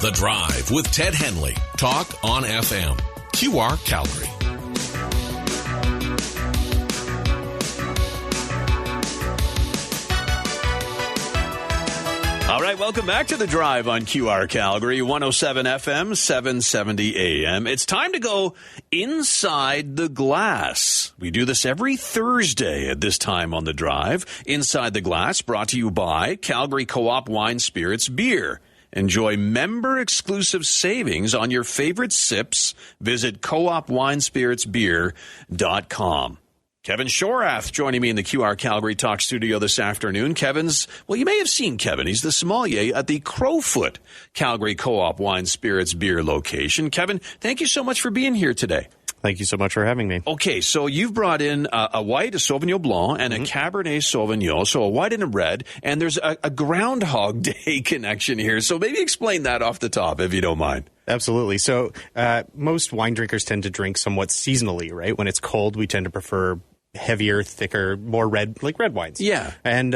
The Drive with Ted Henley. Talk on FM. QR Calgary. All right, welcome back to The Drive on QR Calgary, 107 FM, 770 AM. It's time to go inside the glass. We do this every Thursday at this time on The Drive. Inside the Glass, brought to you by Calgary Co-op Wine Spirits Beer. Enjoy member-exclusive savings on your favorite sips. Visit coopwinespiritsbeer.com. Kevin Schorath joining me in the QR Calgary Talk studio this afternoon. Well, you may have seen Kevin. He's the sommelier at the Crowfoot Calgary Co-op Wine Spirits Beer location. Kevin, thank you so much for being here today. Thank you so much for having me. Okay, so you've brought in a white, a Sauvignon Blanc, and a Cabernet Sauvignon, so a white and a red, and there's a Groundhog Day connection here. So maybe explain that off the top, if you don't mind. Absolutely. So most wine drinkers tend to drink somewhat seasonally, right? When it's cold, we tend to prefer heavier, thicker, more red wines. Yeah. And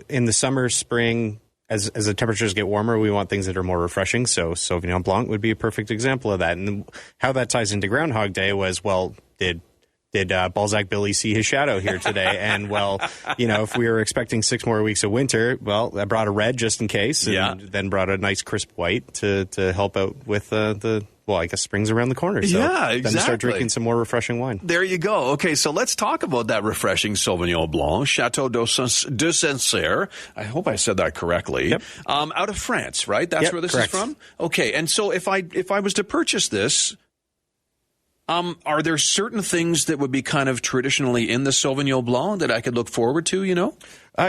in the summer, spring, as the temperatures get warmer, we want things that are more refreshing. So Sauvignon Blanc would be a perfect example of that. And how that ties into Groundhog Day was, well, did Balzac Billy see his shadow here today? And, well, if we were expecting 6 more weeks of winter, well, I brought a red just in case, and then brought a nice crisp white to help out with I guess spring's around the corner. So yeah, exactly. Then start drinking some more refreshing wine. There you go. Okay, so let's talk about that refreshing Sauvignon Blanc, Chateau de Sancerre. I hope I said that correctly. Yep. Out of France, right? That's where this correct. is from? Okay, and so if I was to purchase this, are there certain things that would be kind of traditionally in the Sauvignon Blanc that I could look forward to,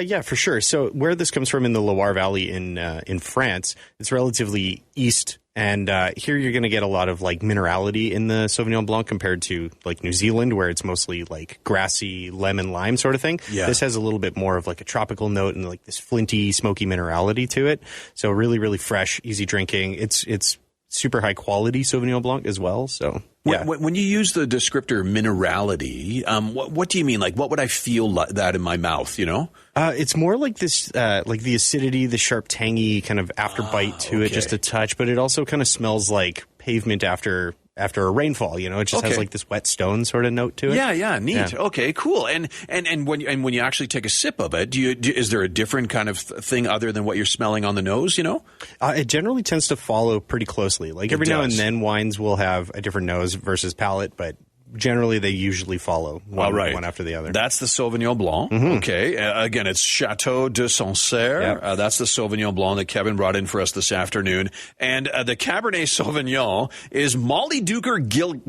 Yeah, for sure. So where this comes from in the Loire Valley in France, it's relatively east. And here you're going to get a lot of minerality in the Sauvignon Blanc compared to New Zealand, where it's mostly grassy lemon lime sort of thing. Yeah. This has a little bit more of a tropical note and this flinty, smoky minerality to it. So really, really fresh, easy drinking. It's super high quality Sauvignon Blanc as well. So yeah. When you use the descriptor minerality, what do you mean? What would I feel that in my mouth? It's more like this, the acidity, the sharp, tangy kind of afterbite to it, just a touch. But it also kind of smells like pavement after a rainfall. It just has this wet stone sort of note to it. Yeah, neat. Yeah. Okay, cool. And when you actually take a sip of it, is there a different kind of thing other than what you're smelling on the nose? It generally tends to follow pretty closely. Every now and then, wines will have a different nose versus palate, but generally, they usually follow one after the other. That's the Sauvignon Blanc. Mm-hmm. Okay. Again, it's Chateau de Sancerre. Yep. That's the Sauvignon Blanc that Kevin brought in for us this afternoon. And the Cabernet Sauvignon is Molly Duker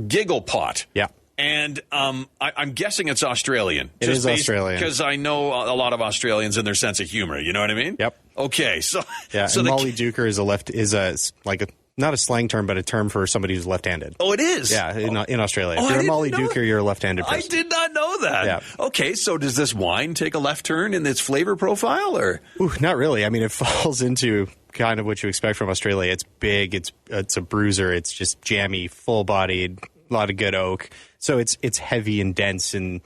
Giggle Pot. Yeah. And I'm guessing it's Australian. It is Australian. Because I know a lot of Australians and their sense of humor. You know what I mean? Yep. Okay. So Molly Duker is not a slang term, but a term for somebody who's left-handed. Oh, it is? Yeah, in Australia. If you're a Molly Duker, you're a left-handed person. I did not know that. Yeah. Okay, so does this wine take a left turn in its flavor profile, or? Ooh, not really. I mean, it falls into kind of what you expect from Australia. It's big, it's a bruiser, it's just jammy, full-bodied, a lot of good oak. So it's heavy and dense and,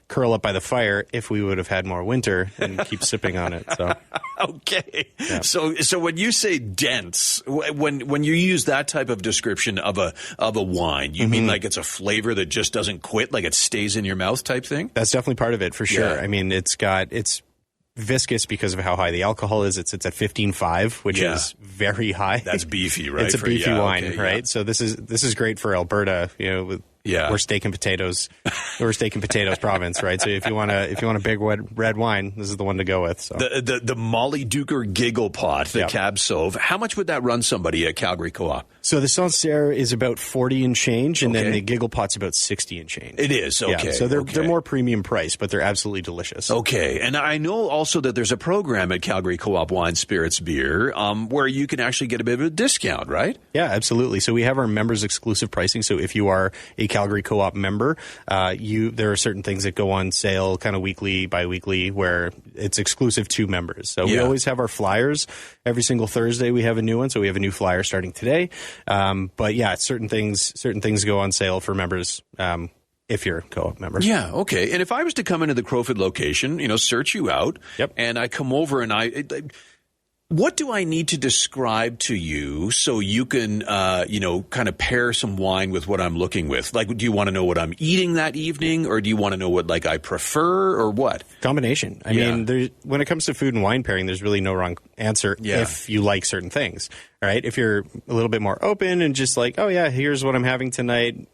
curl up by the fire if we would have had more winter and keep sipping on it. So okay. Yeah. So when you say dense, when you use that type of description of a wine, you mean it's a flavor that just doesn't quit, it stays in your mouth type thing? That's definitely part of it for sure. Yeah. I mean, it's viscous because of how high the alcohol is. It's at 15.5, which is very high. That's beefy, right? It's a beefy wine, right? Yeah. So this is great for Alberta, we're steak and potatoes. We're steak and potatoes province, right? So if you want a big red wine, this is the one to go with. So the Molly Duker Giggle Pot, the Cab Sauv. How much would that run somebody at Calgary Co-op? So the Sancerre is about 40 and change, and then the Giggle Pot's about 60 and change. It is, okay. Yeah, so they're more premium price, but they're absolutely delicious. Okay, and I know also that there's a program at Calgary Co-op Wine Spirits Beer where you can actually get a bit of a discount, right? Yeah, absolutely. So we have our members exclusive pricing. So if you are a Calgary Co-op member, there are certain things that go on sale kind of weekly, bi-weekly, where it's exclusive to members. So we always have our flyers. Every single Thursday we have a new one. So we have a new flyer starting today. But yeah, certain things go on sale for members. If you're a co-op member. Yeah, okay. And if I was to come into the Crowfoot location, search you out, and I come over and What do I need to describe to you so you can, kind of pair some wine with what I'm looking with? Like, do you want to know what I'm eating that evening, or do you want to know what, like, I prefer, or what? Combination. I mean, when it comes to food and wine pairing, there's really no wrong answer if you like certain things, right? If you're a little bit more open and just like, oh, yeah, here's what I'm having tonight,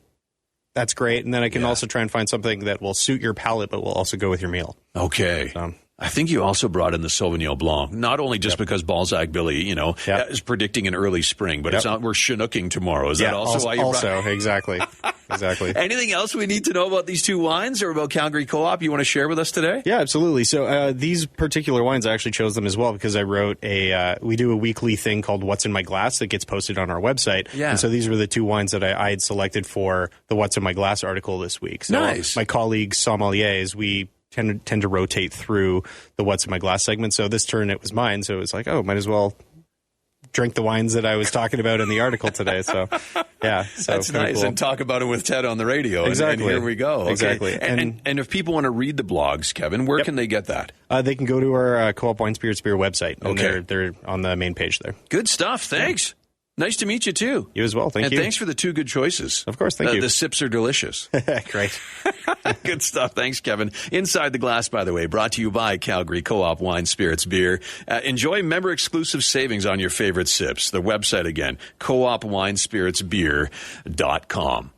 that's great. And then I can also try and find something that will suit your palate but will also go with your meal. Okay. I think you also brought in the Sauvignon Blanc, not only just because Balzac Billy, is predicting an early spring, but it's not, we're Chinooking tomorrow. Is that also why you brought it? Exactly. Anything else we need to know about these two wines or about Calgary Co-op you want to share with us today? Yeah, absolutely. So these particular wines, I actually chose them as well because I wrote we do a weekly thing called What's in My Glass that gets posted on our website. Yeah. And so these were the two wines that I had selected for the What's in My Glass article this week. So nice. My colleagues, Sommeliers, we tend to rotate through the What's in My Glass segment. So this turn it was mine. So it was like, oh, might as well drink the wines that I was talking about in the article today. So, yeah. So that's nice. Cool. And talk about it with Ted on the radio. Exactly. And here we go. Okay. Exactly. And if people want to read the blogs, Kevin, where can they get that? They can go to our Co-op Wine Spirits Beer website. And they're on the main page there. Good stuff. Thanks. Yeah. Nice to meet you, too. You as well. Thank you. And thanks for the two good choices. Of course. Thank you. The sips are delicious. Great. Good stuff. Thanks, Kevin. Inside the Glass, by the way, brought to you by Calgary Co-op Wine Spirits Beer. Enjoy member-exclusive savings on your favorite sips. The website again, coopwinespiritsbeer.com.